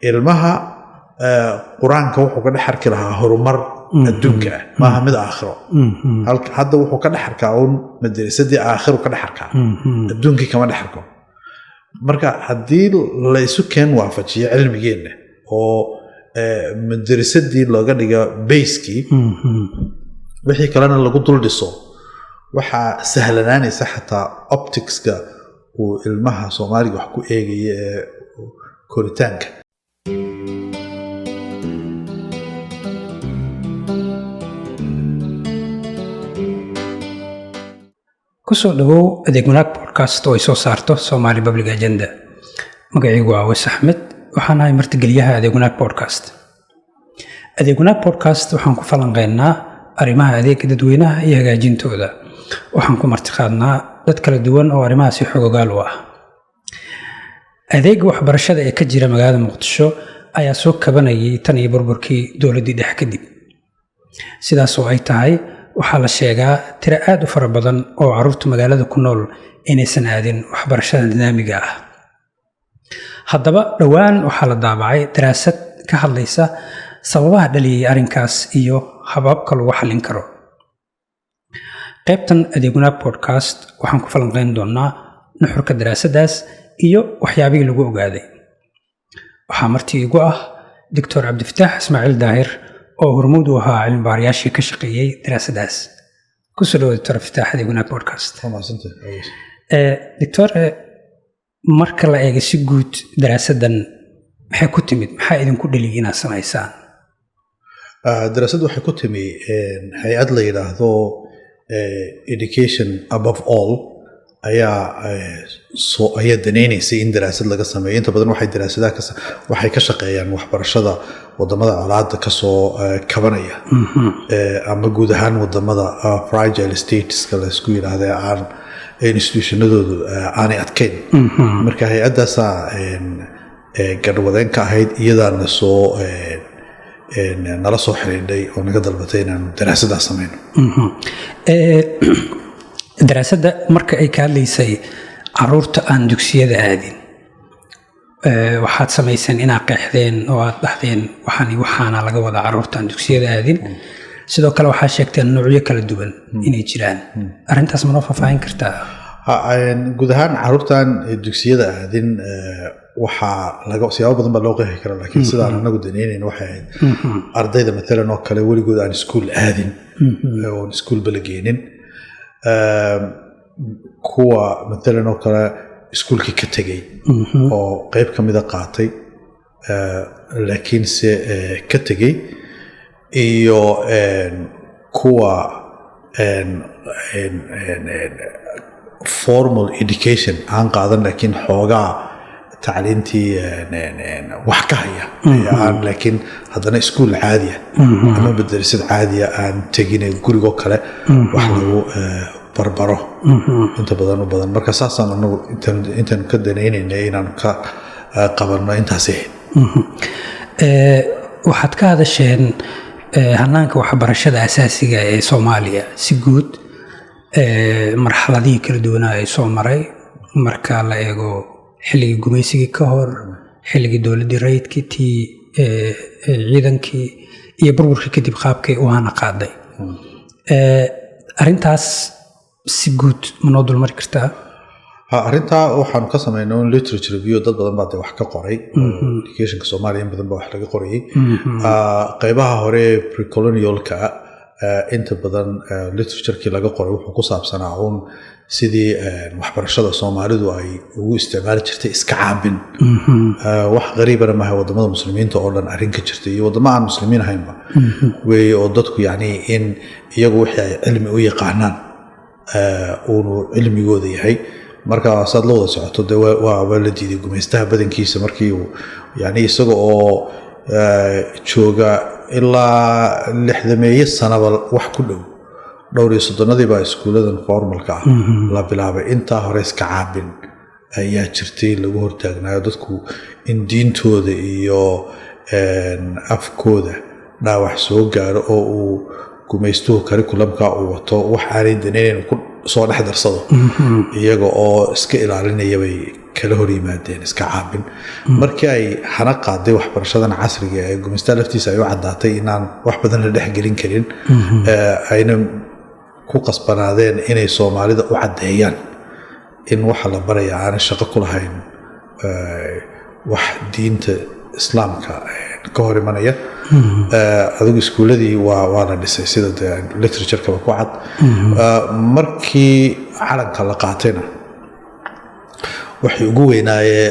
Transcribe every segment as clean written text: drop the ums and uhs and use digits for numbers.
ilmaha quraanka wuxuu ka dhaxarki lahaa horumar adduunka maaha mid aakhiro hadda wuxuu ka dhaxarkaa uun madrasadii aakhiro ka dhaxarkaa adduunkii kama dhaxarko marka haddii la isu keen waafajiyo cilmigeenna oo madrasadii looga dhigo bayskii wixii kalena lagu dul dhiso waxaa sahlanaanaysa xataa opticska uu ilmaha Soomaaliga wax ku eegaya ee koritaanka kusoo dhawow adeeg wanaag podcast oo ay soo saarto Somali Public Agenda magacaygu waa Awas Axmed waxaan ahay martigeliyaha adeeg wanaag podcast waxaan ku falanqeynaa arrimaha adeegga dadweynaha iyo hagaajintooda waxaan ku martiqaadnaa dad kala duwan oo arrimahaasi xogogaal u ah adeegga waxbarashada ee ka jira magaalada Muqdisho ayaa soo kabanayay tan iyo burburkii dowladdii dhexe kadib sidaas oo ay tahay waxaa la sheegaa tiro aad u fara badan oo carruurta magaalada ku nool inaysan aadin waxbarashada nidaamiga ah haddaba dhowaan waxaa la daabacay daraasad ka hadlaysa sababaha dhaliyay arrinkaas iyo hababka lagu xallin karo qaybtan adeeg wanaag podcast waxaan ku falanqeyn doonaa nuxurka daraasaddaas iyo waxyaabihii lagu ogaaday waxaa martii igu ah Dr. Cabdifataax Ismaaciil Daahir oo hormuud u ahaa cilmi baarayaashii ka shaqeeyay daraasaddaas kusoo dhawaad Dr. Fataax adeeg wanaag podcast Dr. marka la eego si guud daraasaddan maxay ku timid maxaa idinku dhaliyay inaad samaysaan daraasaddu waxay ku timi hay'ad la yiraahdo Education Above All ayaa danaynaysay in daraasad laga sameeyo inta badan waxay ka shaqeeyaan waxbarashada wadamada colaadda ka soo kabanaya ama guud ahaan wadamada fragile stateska la isku yiraahdo aan institutionadoodu aanay adkeyn marka hay'adaasaa garwadeen ka ahayd iyadaana nala soo xiriirdhay oo naga dalbatay inaan daraasaddaas sameyno daraasadda marka ay ka hadlaysay carruurta aan dugsiyada aadin waxaad samayseen inaad qeexdeen oo aad dhahdeen waxaana laga wadaa carruurta aan dugsiyada aadin sidoo kale waxaa sheegteen noocyo kala duwan inay jiraan arrintaas ma noo faahfaahin kartaa guud ahaan carruurtan dugsiyada aadin waxaa siyaabo badan baa loo qeexi karaa laakiin sidaan anagu danaynayn waxay ahayd ardayda matalan oo kale weligood aan iskuul aadin oon iskuulba la geenin kuwa matalan oo kale iskuulkii ka tegay oo qayb ka mida qaatay laakiinse ka tegay iyo kuwa formal education aan qaadan laakiin xoogaa tacliintii wax ka haya aan laakiin haddana iskuul caadiya ama madrasad caadiya aan tegin gurigoo kale wax lagu barbaro inta badan u badan marka saasaan anagu intaan ka danaynayna inaan ka qabanno intaasi waxaad ka hadasheen hanaanka waxbarashada asaasiga ee Soomaaliya si guud marxaladihii kala duwanaa ay soo maray marka la eego xilligii gumaysigii ka hor xilligii dowladdii rayidkii tii ciidankii iyo burburkii kadib qaabkay u hana qaaday arrintaas si guud ma noo dulmari kartaa arrintaa waxaanu ka samaynay un literature review dad badan baa wax ka qoray educationka Soomaaliya in badan baa wax laga qorayay qaybaha hore pre-colonialka inta badan literatureki laga qoray wuxuu ku saabsanaa uun sidii waxbarashada Soomaalidu ay ugu isticmaali jirtay iska caabin wax qariibana maaha wadamada muslimiinta oo dhan arrin ka jirtay iyo wadamo aan muslimiin ahaynba way oo dadku yani in iyagu wixii ay cilmi u yaqaanaan uu cilmigooda yahay marka saad la wada socoto de waa la diiday gumaystaha badankiisa markii uu yani isaga oo jooga ilaa 60 sanaba wax ku dhow dhowr iyo soddonadii baa iskuuladan formalka la bilaabay intaa hore iska caabin ayaa jirtay lagu hortaagnaayo dadku in diintooda iyo afkooda dhaawac soo gaaro oo uu gumaystuhu curriculumka uu wato wax aanay danaynayn ku soo dhex darsado iyaga oo iska ilaalinaya bay kala hor yimaadeen iska caabin markii ay xana qaaday waxbarashadan casriga ee gumaysta laftiisa ay u caddaatay inaan wax badan la dhexgelin karin ayna ku qasbanaadeen inay Soomaalida u caddeeyaan in waxa la baraya aan shaqo ku lahayn wax diinta islaamka ka hor imanaya adigu iskuuladii waa la dhisay sida literature-ka ku cad markii calanka la qaatayna waxay ugu weynaayee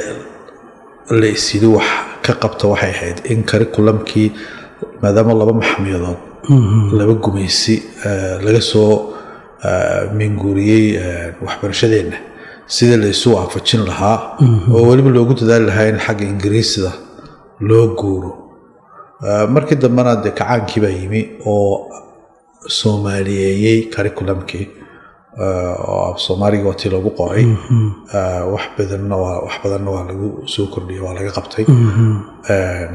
la isiido wax ka qabta waxay ahayd in curriculumkii maadaama laba maxamiyadood laba gumaysi laga soo minguuriyey waxbarashadeenna sida la isu waafajin lahaa oo weliba loogu dadaali lahaa in xagga ingiriisida loo guuro markii dambena dee kacaankii baa yimi oo soomaaliyeeyey curriculumkii oo Soomaaliga wati lagu qoray wax badanna waa lagu soo kordhiyay waa laga qabtay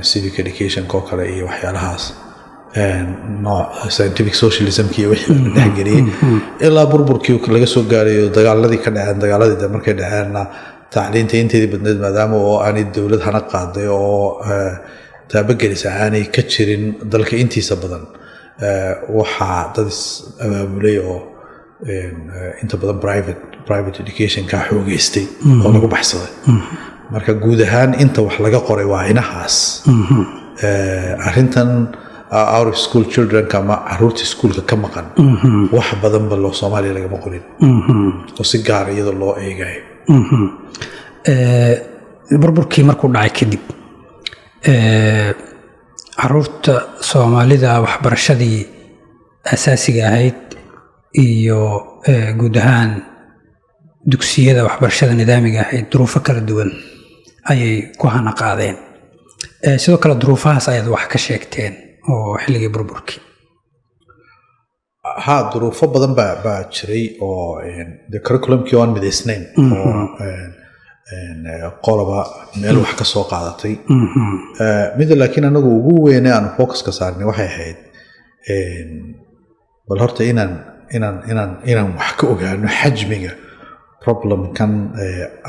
civic education ko kale iyo waxyaalahaas scientific socialism iyo wixii la dhexgeliyay ilaa burburkii laga soo gaaray dagaaladii ka dhaceen dagaaladii markay dhaceenna tacliinta inteedii badneed maadaama oo aanay dawlad hana qaaday oo taabagelisa aanay ka jirin dalka intiisa badan waxaa dad abaabulay oo inta badan private education ka xoogeystay oo lagu baxsaday marka guud ahaan inta wax laga qoray waa inahaas arrintan out of school children kama caruurta iskuulka ka maqan wax badan ba loo Soomaaliya laga qorin oo si gaar iyada loo eegayo burburkii markuu dhacay kadib caruurta Soomaalida waxbarashadii asaasiga ahayd iyo guud ahaan dugsiyada waxbarashada nidaamiga ahayd duruufo kala duwan ayay ku hana qaadeen sidoo kale duruufahaas ayaad wax ka sheegteen oo xilligii burburkii duruufo badan baa jiray oo curriculumkii aan midaysnayn oo qoloba meel wax ka soo qaadatay mid laakiin anagu ugu weynay aan focus ka saarnay waxay ahayd bal horta inaan wax ka ogaano xajmiga problem kan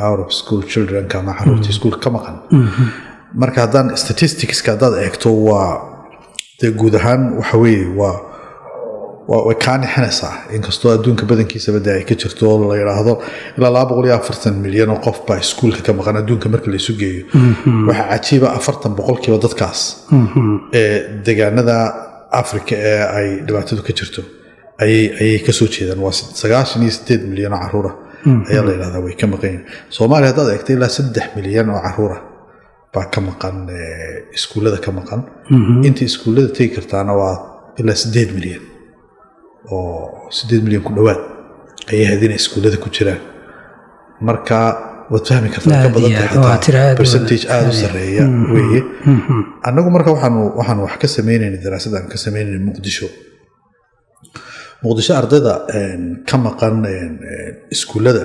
out of school children kama caruurta iskuulka ka maqan marka haddaan statisticska haddaad eegto waa dee guud ahaan waxa weeye way kaanixinaysaa inkastoo adduunka badankiisaba dee ay ka jirto oo la yidhaahdo ilaa 240 milyan oo qof baa iskuulka ka maqan adduunka marka la isu geeyo waxaa cajiiba 40% dadkaas deegaanada Afrika ee ay dhibaatadu ka jirto ayay ka soo jeedaan waa 98 milyan oo caruur ayaa la yiraahdaa way ka maqan Soomaaliya hadda eegtay ilaa 3 milyan oo caruur baa ka maqan iskuulada ka maqan inta iskuulada tagi kartaana waa ilaa 8 milyan oo 8 milyan ku dhawaad ayay hadina iskuulada ku jiraan marka waad fahmi kartaa ka badan tahay percentage aad u sareeya weeye anagu marka waxaan wax ka sameeynay daraasadan ka sameeynay Muqdisho ardayda ka maqan iskuulada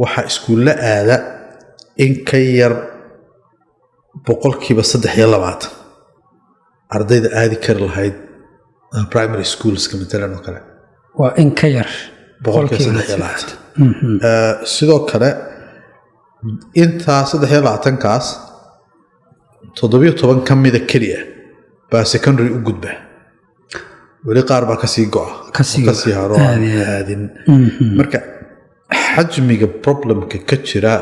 waxa iskuulla aada in ka yar 3% ardayda aadi kar lahayd primary schools ka matalan oo kale waa in ka yar 3% sidoo kale inta 3% kaas 17 kamida kaliya baa secondary u gudba wali qaar baa ka sii go'a ka sii haro aadin marka xajmiga problemka ka jira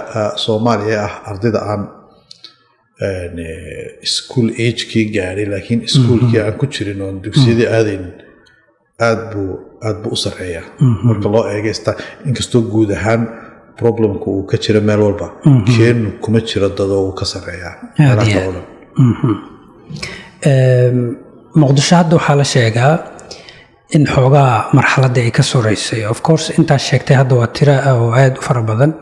Soomaaliya ardayda aan school age ki gaaray laakiin schoolkii aan ku jirin oo dugsiyada aadayn aad buu u sareeya marka loo eegaysta inkastoo guud ahaan problemku uu ka jira meel walba keenu kuma jiro dado uu ka sareeya Muqdisho hadda waxaa la sheegaa in xoogaa marxaladda ay ka soreysay of course intaas sheegtay hadda waa tira oo aad u fara badan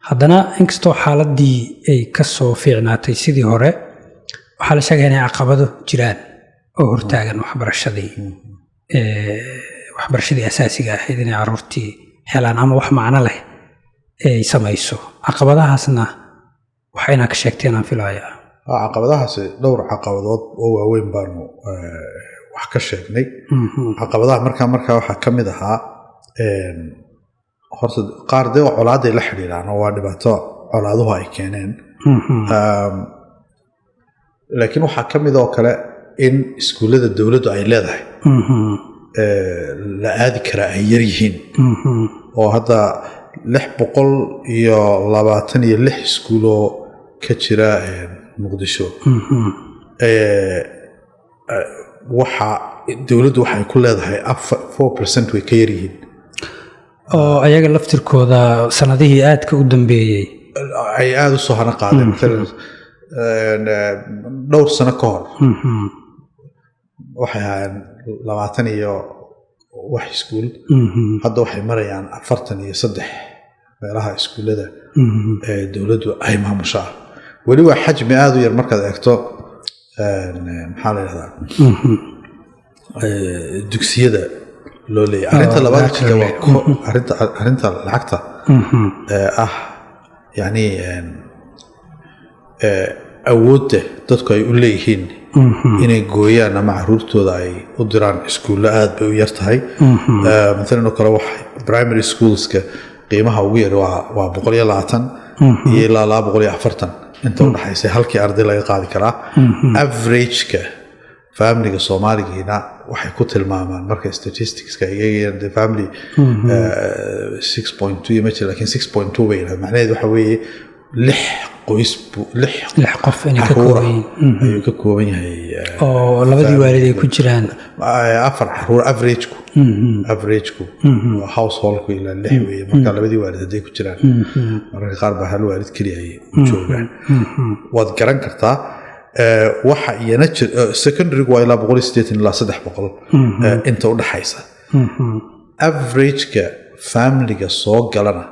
haddana inkastoo xaaladii ay ka soo fiicnaatay sidii hore waxaa la sheegaya inay caqabado jiraan oo hortaagan waxbarashadii asaasiga ahayd inay caruurtii helaan ama wax macno leh ay samayso caqabadahaasna waxayna ka sheegteen aan filayaa caqabadahaasi dhowr caqabadood oo waaweyn baanu wax ka sheegnay caqabadaha markaa waxaa ka mid ahaa horta qaar dee colaaday la xiriiraan oo waa dhibaato colaaduhu ay keeneen laakiin waxaa ka mid oo kale in iskuullada dowladdu ay leedahay la aadi karaa ay yar yihiin oo hadda 626 iskuuloo ka jira muqdisho waxa dowladdu waxay ku leedahay 4% way ka yar yihiin oo ayaga laftirkooda sanadihii aadka u dambeeyey ay aada u soo hana qaadeen dhowr sano ka hor waxay ahaayeen 20 iyo wax iskuul hadda waxay marayaan 43 meelaha iskuullada ee dowladdu ay maamushaa weli waa xajmi aada u yar markaad eegto maxaa la yidhahdaa dugsiyada loo leeyahay arrinta labaad waa arrinta lacagta yani awoodda dadku ay u leeyihiin inay gooyaan ama caruurtooda ay u diraan iskuullo aad bay u yar tahay maalan oo kale primary schoolska qiimaha ugu yar waa 120 iyo ilaa 240 inta u dhaxaysa halkii arday laga qaadi karaa average-ka familiga Soomaaligiina waxay ku tilmaamaan marka statisticska eegayaan the family 6.2 iyo match laakiin 6.2 bay macnaheedu waxa weeye 6 qof inay ka kooban yahay oo labadii waalid ay ku jiraan 4 caruur average-ku household-ku ilaa 6 weeye marka labadii waalid haday ku jiraan marka qaar baa hal waalid kaliya ay joogaan waad garan kartaa waxa iyana secondary-gu waa ilaa 180 ilaa 300 inta u dhaxaysa average-ka familiga soo galana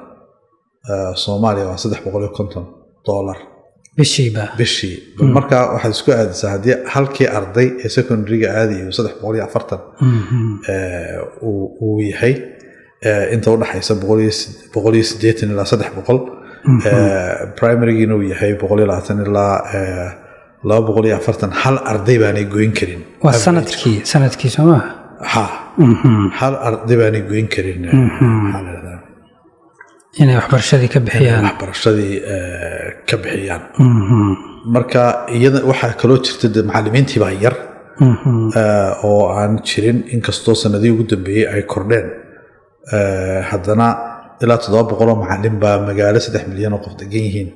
Soomaaliya waa $350 bishii marka waxaad isku aadaysaa haddii halkii arday ee secondary-ga aadayo 340 uu yahay inta u dhaxaysa 180 ilaa 300 primary-giina uu yahay 120 ilaa 240 hal arday baanay goyn karin waa sanadkii Soomaa hal arday baanay goyn karin inay waxbarashadii ka bixiyaan marka iyada waxaa kaloo jirta macallimiintii baa yar oo aan jirin inkastoo sanadihii ugu dambeeyey ay kordheen haddana ilaa 700 oo macallin baa magaalo 3 milyan oo qof degan yihiin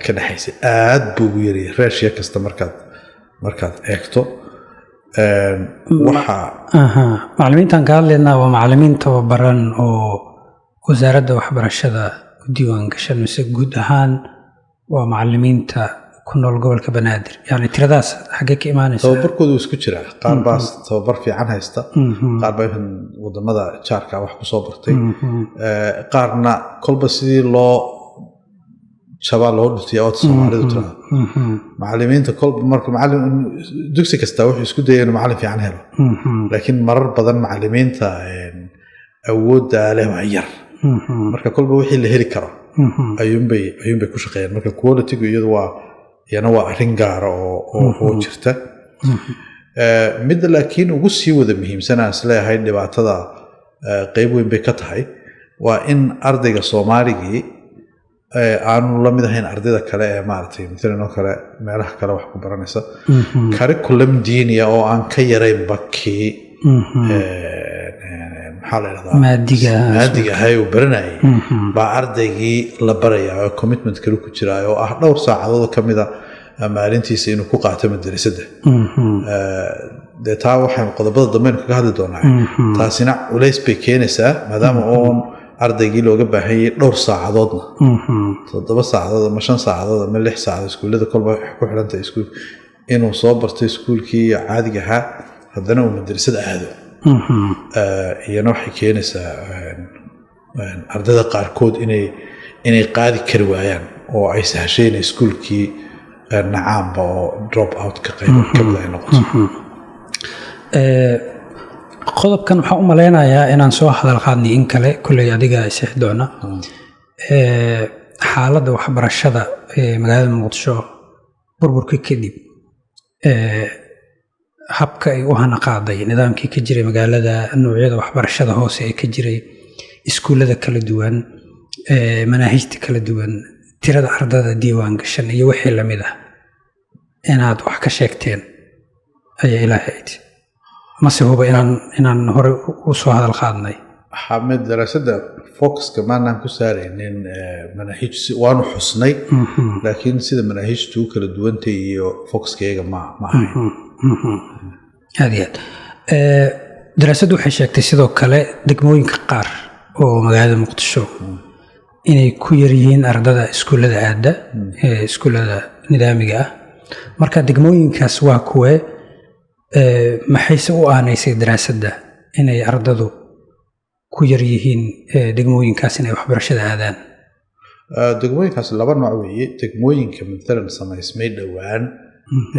ka dhaxaysa aad buu ugu yaryahay raashiya kasta markaad eegto macallimiintan ka hadlaynaa waa macallimiin tababaran oo wasaaradda waxbarashada u diiwaan gashan mise guud ahaan waa macallimiinta ku nool gobolka Banaadir yani tiradaas xagee ka imaanaysa tababarkoodu isku jira qaar baa tababar fiican haysta qaar baa wadamada jaarka wax ku soo bartay qaarna kolba sidii loo shabaab loo dhutay oo Soomaalidu tirada macallimiinta kolba marka macallin dugsi kasta wuxuu isku dayay inuu macallin fiican helo laakiin marar badan macallimiinta awoodda leh waa yar marka kolba wixii la heli karo ayuunbay ku shaqeeyaan marka quality-gu iyadu waa arrin gaara oo jirta midda laakiin ugu sii wada muhiimsanaa isleeyahay dhibaatada qayb weyn bay ka tahay waa in ardayga Soomaaligii aanu la mid ahayn ardayda kale ee maaragtay midalan oo kale meelaha kale wax ku baranaysa curriculum diiniya oo aan ka yarayn bakii maadiga ahay uu baranayay baa ardaygii la barayaa oo commitment kale ku jira oo ah dhowr saacadood ka mid ah maalintiisa inuu ku qaato madrasadda taa waxaan qodobada dambe kaga hadli doonaa taasina culays bay keenaysaa maadaama oon ardaygii looga baahan yahay dhowr saacadoodna 7 saacadood ama 5 saacadood ama 6 saacadood iskuullada kolba ku xiranta iskuul inuu soo barto iskuulkii caadiga ahaa haddana uu madrasada aado iyana waxay keenaysaa ardayda qaarkood inay qaadi kari waayaan oo ay sahasheen iskuulkii nacaamba oo drop out ka qayb kamid ay noqoto qodobkan waxaan u maleynayaa inaan soo hadal qaadnay in kale kulley adiga isix doona xaaladda waxbarashada ee magaalada Muqdisho burburkii kadib habka ay u hana qaaday nidaamkii ka jiray magaalada noocyada waxbarashada hoose ee ka jiray iskuullada kala duwan manaahijta kala duwan tirada ardada diiwaan gashan iyo wixii lamid ah inaad wax ka sheegteen ayaa ilaahayd mase huba inaan hore u soo hadal qaadnay xamed daraasadda focuska maanaan ku saaraynin manaahij waanu xusnay laakiin sida manaahijtu u kala duwantay iyo focuskayaga ma ahayn aad iyo aad daraasaddu waxay sheegtay sidoo kale degmooyinka qaar oo magaalada muqdisho inay ku yaryihiin ardada iskuullada aadda ee iskuullada nidaamiga ah marka degmooyinkaas waa kuwee maxayse u aanaysay daraasadda inay ardadu ku yar yihiin degmooyinkaas inay waxbarashada aadaan degmooyinkaas laba nooc weeye degmooyinka maalan samaysmay dhowaan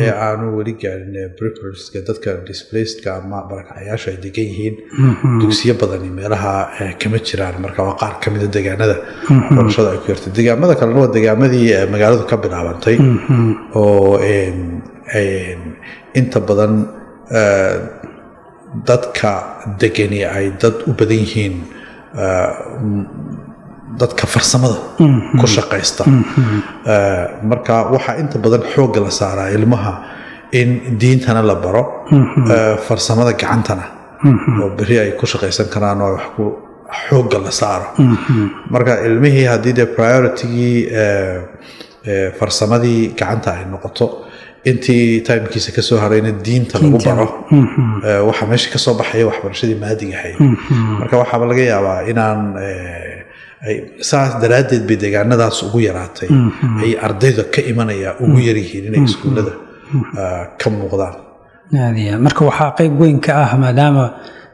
ee aanu weli gaarin preparska dadka displacedka ama barakacayaasha ay degan yihiin dugsiyo badani meelaha kama jiraan marka waa qaar ka mida deegaanada barashada ay ku yartay deegaamada kalena waa deegaamadii magaaladu ka bilaabantay oo inta badan dadka degani ay dad u badan yihiin dadka farsamada ku shaqaysta marka waxaa inta badan xoogga la saaraa ilmaha in diintana la baro farsamada gacantana oo beri ay ku shaqaysan karaan oo wax ku xoogga la saaro marka ilmihii haddii dee prioritigii farsamadii gacanta ay noqoto intii timekiisa ka soo harayna diinta lagu baro waxaa meesha ka soo baxaya waxbarashadii maadiga ahayd marka waxaaba laga yaabaa inaan saas daraaddeed bay deegaanadaas ugu yaraatay ay ardayda ka imanaya ugu yaryihiin inay iskuullada ka muuqdaan marka waxaa qayb weyn ka ah maadaama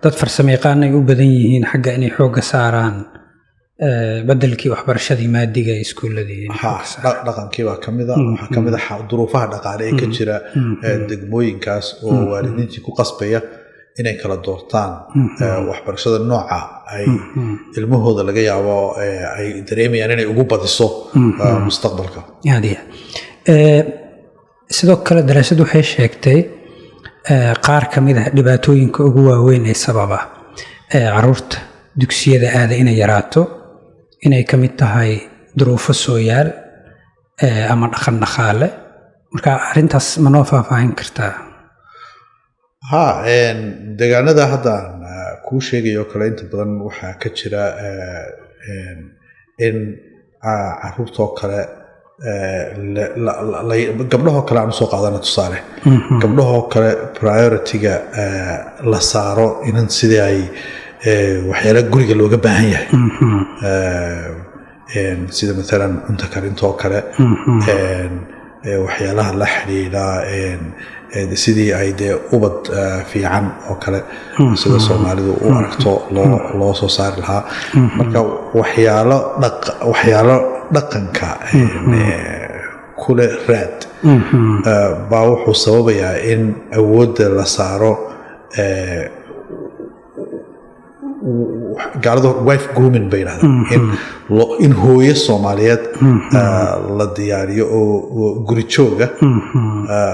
dad farsamo yaqaan ay u badan yihiin xagga inay xoogga saaraan bedelkii waxbarashadii maadiga ee iskuulladii dhaqankii baa ka mida waxaa ka mid ah duruufaha dhaqaale ee ka jira degmooyinkaas oo waalidiintii ku qasbaya inay kala doortaan waxbarashada nooca ay ilmahooda laga yaabo ay dareemayaan inay ugu badiso mustaqbalka sidoo kale daraasaddu waxay sheegtay qaar ka mid ah dhibaatooyinka ugu waaweyn ee sababa caruurta dugsiyada aada inay yaraato inay ka mid tahay duruufo sooyaal ama dhaqan dhaqaale marka arrintaas ma noo faahfaahin kartaa deegaanada haddaan kuu sheegayo kale inta badan waxaa ka jira in caruurtoo kale gabdhahoo kale aan usoo qaadana tusaale gabdhahoo kale priority-ga la saaro inan sidii ay waxyaala guriga looga baahan yahay sida maalan cunto karintoo kale waxyaalaha la xidhiidha sidii ay dee ubad fiican oo kale sida soomaalidu u aragto loo soo saari lahaa marka waxyaalo dhaqanka kule raad baa wuxuu sababayaa in awoodda la saaro gaalada wife grooming bay yidhahdaan in hooyo soomaaliyeed la diyaariyo oo guri jooga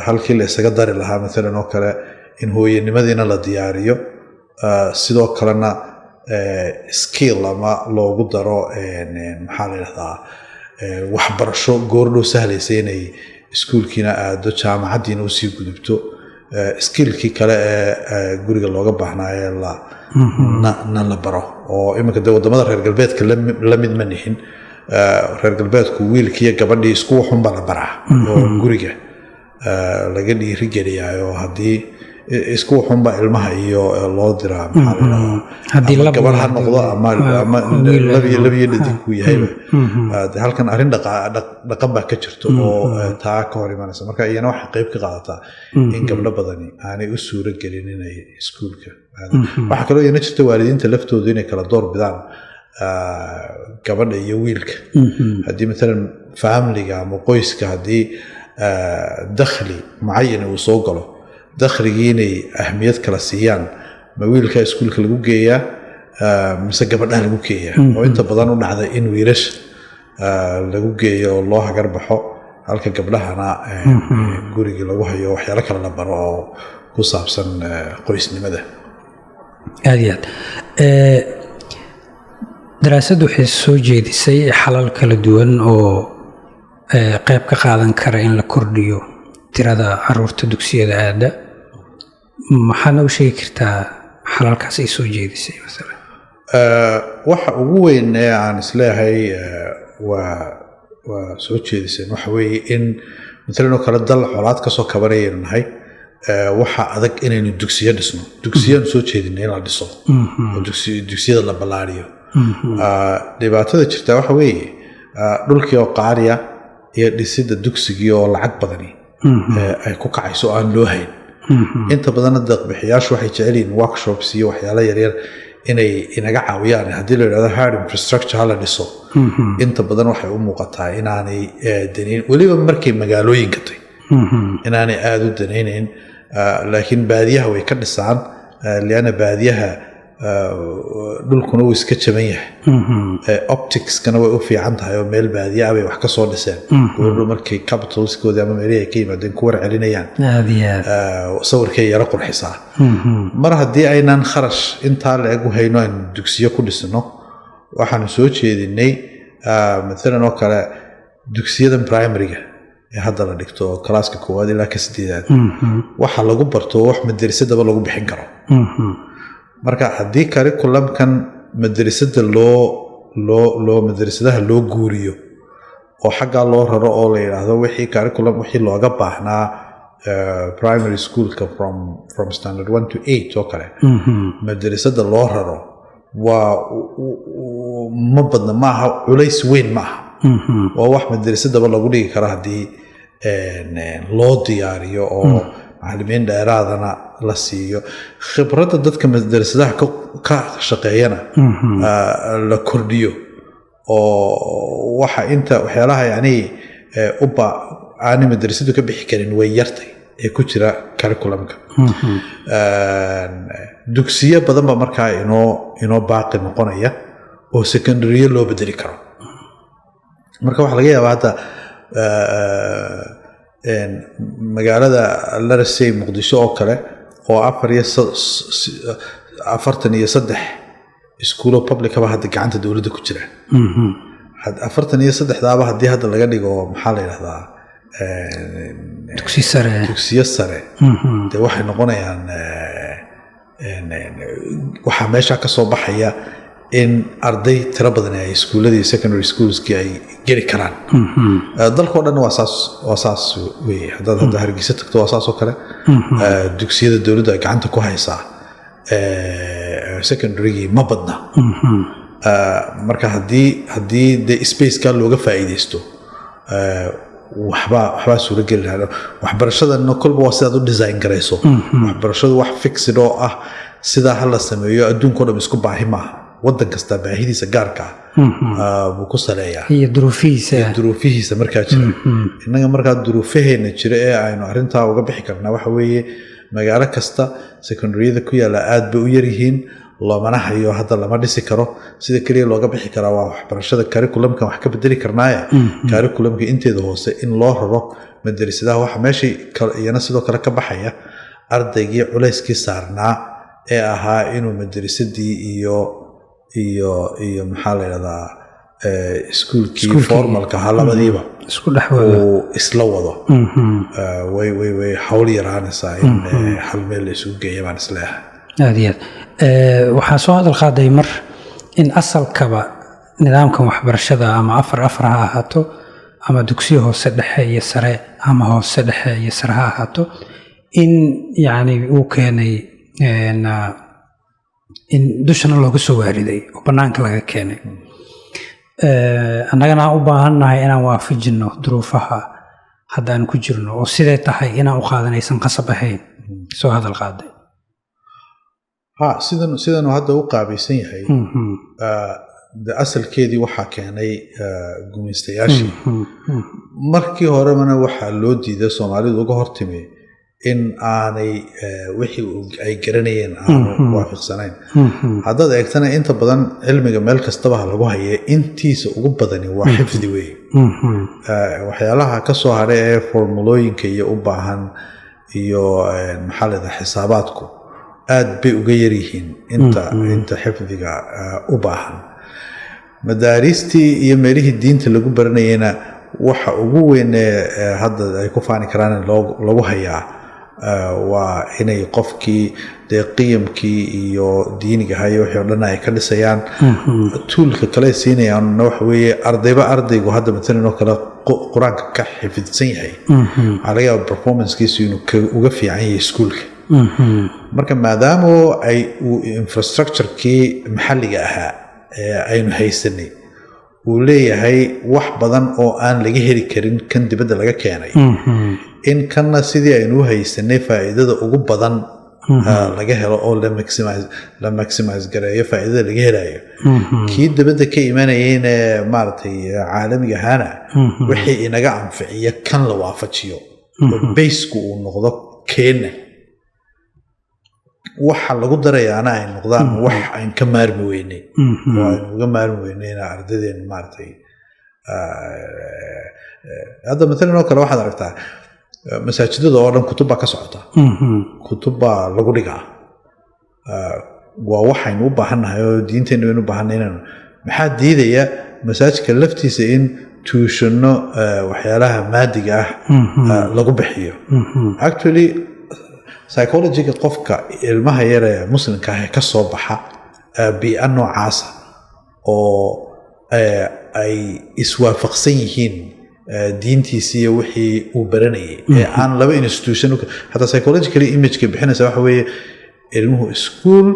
halkii la isaga dari lahaa maalan oo kale in hooyanimadiina la diyaariyo sidoo kalena skill ama loogu daro maxaa la yidhahdaa waxbarasho goordhow sahlaysa inay iskuulkiina aado jaamacaddiina usii gudubto skillkii kale ee guriga looga baahnaaye na la baro oo iminka de wadamada reer galbeedka la mid ma nihin reer galbeedku wiilkiiyo gabadhii isku waxunba la baraa oo guriga laga dhiirigeliyayo haddii isku waxunba ilmaha iyo loo diraa maxaa gabar ha noqdo ama labiyo dhadigku yahayba halkan arrin dhaqan baa ka jirto oo taa ka hor imanaysa marka iyana waxay qayb ka qaadataa in gabdho badani aanay u suuro gelin inay iskuulka waxaa kaloo iyana jirta waalidiinta laftoodu inay kala door bidaan gabadha iyo wiilka haddii maalan faamiliga ama qoyska haddii dakhli mucayana uu soo galo dakhligii inay ahmiyad kala siiyaan ma wiilka iskuulka lagu geeyaa mise gabadhaha lagu geeyaa oo inta badan u dhacda in wiilasha lagu geeyo oo loo hagar baxo halka gabdhahana gurigii lagu hayo waxyaalo kale la baro oo ku saabsan qoysnimada aad iyo aad daraasadu waxay soo jeedisay xalal kala duwan oo qayb ka qaadan kara in la kordhiyo tirada caruurta dugsiyada aada. maxaad u sheegi kartaa xalalkaas ay soo jeedisay masalan? waxa ugu weyn ee aan isleeyahay waa soo jeediseen waxa weeye in maalan oo kale dal colaad ka soo kabanayaynu nahay, waxa adag inaynu dugsiyo dhisno. dugsiyanu soo jeedinay in la dhiso oo dugsiyada la ballaariyo. dhibaatada jirta waxa weeye dhulkii oo qaaliya iyo dhisidda dugsigii oo lacag badani ay ku kacayso aan loo hayn. inta badanna deeq-bixiyaashu waxay jecel yihiin workshops iyo waxyaalo yaryar inay inaga caawiyaan. haddii la yidhahdo hard infrastructure hala dhiso, inta badan waxay u muuqataa inaanay danayn, weliba markay magaalooyinka tahay inaanay aada u danaynayn. laakiin baadiyaha way ka dhisaan, lianna baadiyaha dhulkuna wuu iska jaban yahay. opticskana way u fiican tahay oo meel baadiya bay wax ka soo dhiseen. gabadhu markay capitalskoodii ama meelihii ay ka yimaadeen ku warcelinayaan, sawirkay yaro qurxisaa. mar haddii aynaan kharash intaa la-eg u hayno aynu dugsiyo ku dhisno, waxaanu soo jeedinay maalan oo kale dugsiyadan primaryga ee hadda la dhigto oo kalaaska 1 ilaa ka 8 waxa lagu barto wax madrasadaba lagu bixin karo. marka haddii curriculumkan madrasada madrasadaha loo guuriyo oo xaggaa loo raro oo la yidhaahdo wixii curriculum wixii looga baahnaa primary schoolka from standard 1 to 8 oo kale madrasada loo raro, waa ma badna, maaha culays weyn maaha. waa wax madrasadaba lagu dhigi karo haddii loo diyaariyo oo macallimiin dheeraadana la siiyo. khibradda dadka madrasadaha ka shaqeeyana la kordhiyo, oo waxyaalaha yani aanay madrasadu ka bixi karin way yartay ee ku jira curriculumka. dugsiyo badan baa markaa inoo baaqi noqonaya oo secondaryo loo bedeli karo. marka waxaa laga yaabaa hadda magaalada larasey muqdisho oo kale oo 43 iskuulo publicaba hadda gacanta dowladda ku jira. 43daaba haddii hadda laga dhigo maxaa la yidhahdaa dugsiyo sare, dee waxay noqonayaan waxaa meesha ka soo baxaya in arday tiro badan ay iskuuladii secondary schoolskii ay geli karaan. dalkao dhan waa saas weye. haddaad hadda Hargeysa tagto waa saas oo kale. dugsiyada dowladdu ay gacanta ku haysaa secondarygii ma badna. marka haddii dee spaceka looga faa'iidaysto waxbaa suurageli lahaa. waxbarashadana kolba waa sidaad u design garayso. waxbarashadu wax fixid oo ah sidaa hala sameeyo adduunkao dhan isku baahi maaha. wadan kasta baahidiisa gaarka buu ku saleeyaa iyo duruufihiisa markaa jira. innaga markaa duruufaheena jira ee aynu arrintaa uga bixi karnaa waxa weeye magaalo kasta secondaryada ku yaalla aad bay u yaryihiin, loomana hayo, hadda lama dhisi karo. sida keliya looga bixi karaa waa waxbarashada curriculumkan wax ka bedeli karnaaye curriculumka inteeda hoose in loo raro madrasadaha. waxa meeshii iyana sidoo kale ka baxaya ardaygii culayskii saarnaa ee ahaa inuu madrasadii iyo maxaa la yidhahdaa iskuulkii formalka ahaa labadiiba uu isla wado. way hawl yaraanaysaa in hal meel la isugu geeya baan isleeyahay. aad iyo aad waxaa soo hadal qaaday mar in asalkaba nidaamkan waxbarashada ama 4 ha ahaato ama dugsiyo hoose dhexe iyo sare ama hoose dhexe iyo sare ha ahaato, in yani uu keenay in dushana looga soo waariday oo bannaanka laga keenay. annagana u baahannahay inaan waafajinno duruufaha haddaan ku jirno oo siday tahay inaan u qaadanaysan qasab ahayn. soo hadal qaaday sidanu hadda u qaabaysan yahay asalkeedii waxaa keenay gumaystayaashii. markii horebana waxaa loo diiday soomaalidu uga hortimi in aanay wixii ay garanayeen aanu waafiqsanayn. haddaad eegtana inta badan cilmiga meel kastaba lagu haye intiisa ugu badani waa xifdi wey. waxyaalaha ka soo hadhay ee formulooyinka iyo u baahan iyo maxaa leedahay xisaabaadku aad bay uga yaryihiin inta xifdiga u baahan. madaaristii iyo meelihii diinta lagu baranayena waxa ugu weyn hadda ay ku faani karaan lagu hayaa waa inay qofkii dee qiyamkii iyo diiniga hayo wixii oo dhan ay ka dhisayaan tuulka kale siinayaan waxa weeye ardaygu hadda matalan oo kale quraanka ka xifidsan yahay waxaa laga yaabaa performancekiisu inuu uga fiican yahay iskuulka marka maadaama ay infrastructurekii maxalliga ahaa aynu haysanay uu leeyahay wax badan oo aan laga heli karin kan dibadda laga keenay in kanna sidii aynu u haysanay faa'iidada ugu badan laga helo oo la maximize gareeyo faa'iidada laga helayo kii dibadda ka imanayayna maaragtay caalamiga ahaana wixii inaga anficiya kan la waafajiyo oo baysku uu noqdo keena waxa lagu darayaana ay noqdaan wax aan ka maarmi weynay oo aynu uga maarmi weynayna ardaydeena maaragtay hadda matalan oo kale waxaad aragtaa masaajidada oo dhan kutub baa ka socota kutub baa lagu dhigaa waa waxaynu u baahannahay oo diinteenna waynu u baahannahay inaynu maxaa diidaya masaajidka laftiisa in tuushano waxyaalaha maadiga ah lagu bixiyo actually psychologyga qofka ilmaha yare muslimka ah ka soo baxa bii'ad noocaasa oo ay iswaafaqsan yihiin diintiisa iyo wixii uu baranayay ee aan laba institution hataa psychologically imageka bixinaysa waxa weeye ilmuhu iskuul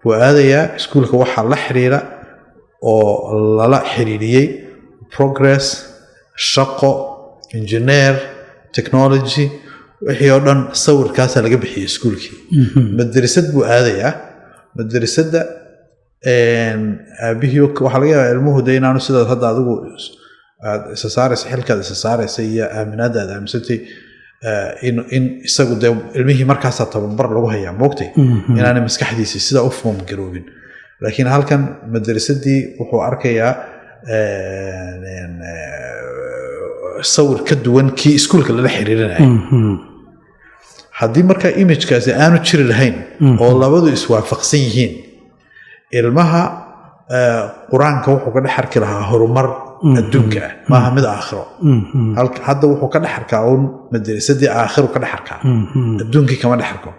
buu aadayaa iskuulka waxaa la xiriira oo lala xiriiriyey progress shaqo engineer technology wixii oo dhan sawirkaasaa laga bixiyey iskuulkii madrasad buu aadayaa madrasadda aabihii waxaa laga yaabaa ilmuhu de inaanu sidaas hadda adigu aad isa saaraysa xilkaad isa saaraysa iyo aaminaadda aad aaminsantay in isagu dee ilmihii markaasaa tababar lagu hayaa moogtay inaanay maskaxdiisii sidaa u foom garoobin laakiin halkan madrasadii wuxuu arkayaa sawir ka duwan kii iskuulka lala xiriirinaya haddii markaa imagekaasi aanu jiri lahayn oo labadu iswaafaqsan yihiin ilmaha qur-aanka wuxuu ka dhex arki lahaa horumar adduunka ah maaha mid aakhiro hadda wuxuu ka dhex arkaa uun madrasadii aakhiru ka dhex arkaa adduunkii kama dhex arko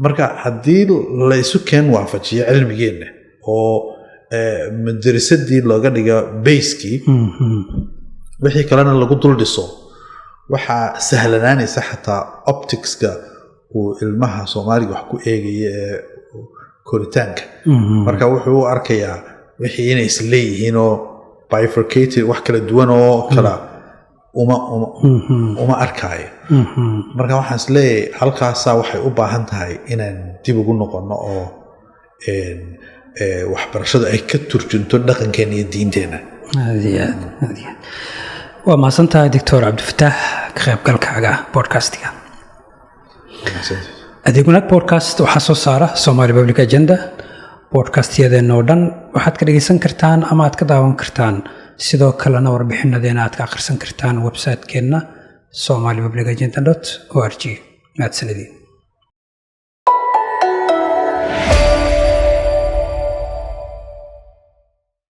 marka haddii la isu keen waafajiyo cilmigeenna oo madrasadii looga dhiga bayskii wixii kalena lagu dul dhiso waxaa sahlanaanaysa xataa opticska uu ilmaha soomaaliga wax ku eegaya ee koritaanka marka wuxuu u arkayaa wixii inay is leeyihiin oo bifurcated wax kala duwan oo kala uma arkaayo marka waxaan is leeyahay halkaasaa waxay u baahan tahay inaan dib ugu noqono oo waxbarashada ay ka turjunto dhaqankeena iyo diinteenna waa mahadsantahay doctor cabdifataax ka qaybgalkaaga bodcastiga adeeg wanaag podcast waxaa soo saara Somali Public Agenda podcastyadeena oo dhan waxaad ka dhegeysan kartaan ama aad ka daawan kartaan sidoo kalena warbixinadeena aad ka akhrisan kartaan website-keena somalipublicagenda.org. mahadsanidin.